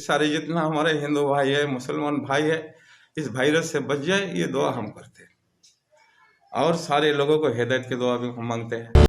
सारे जितना हमारे हिंदू भाई है, मुसलमान भाई है, इस वायरस से बच जाए, ये दुआ हम करते हैं। और सारे लोगों को हिदायत की दुआ भी हम मांगते हैं।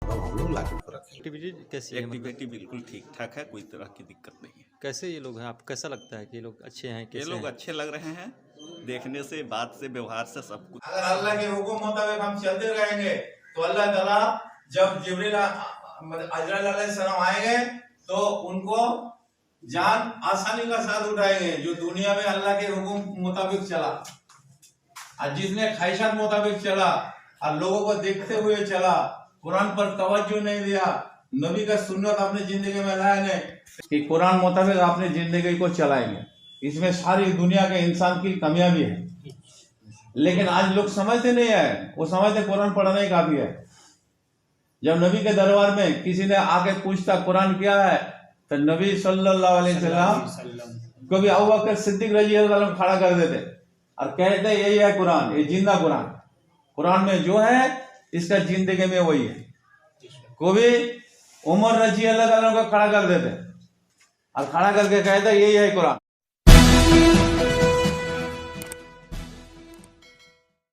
हम लोग लागू कर रखे हैं। एक्टिविटी कैसी है? एक्टिविटी बिल्कुल ठीक ठाक है, कोई तरह की दिक्कत नहीं है। कैसे ये लोग हैं? आपको कैसा लगता है कि ये लोग अच्छे हैं? ये कैसे लोग हैं? अच्छे लग रहे हैं, देखने से, बात से, व्यवहार से, सब कुछ। अगर अल्लाह के हुक्म मुताबिक हम चलते रहेंगे तो अल्लाह ताला जब जिब्रील अजराइल अलैहिस्सलाम आएंगे तो उनको जान आसानी का साथ उठाएंगे। जो दुनिया में अल्लाह के हुक्म मुताबिक चला और जिसने ख्वाहिशात मुताबिक चला और लोगों को देखते हुए चला, कुरान पर तवज्जो नहीं दिया, नबी का सुन्नत अपनी जिंदगी में लाए नहीं कि कुरान मुताबिक अपनी जिंदगी को चलाएंगे। इसमें सारी दुनिया के इंसान की कामयाबी है। लेकिन आज लोग समझते नहीं है, वो समझते कुरान पढ़ना ही काफी है। जब नबी के दरबार में किसी ने आके पूछता कुरान क्या है, तो नबी सल्लल्लाहु अलैहि वसल्लम को भी अबू बकर सिद्दीक रजी अल्लाह अन्हु खड़ा कर देते और कहते यही है कुरान, ये जिंदा कुरान। कुरान में जो है इसका जिंदगी में वही है। को भी उमर रजी अल्लाह अन्हु को खड़ा कर देते और खड़ा करके कहते यही है कुरान।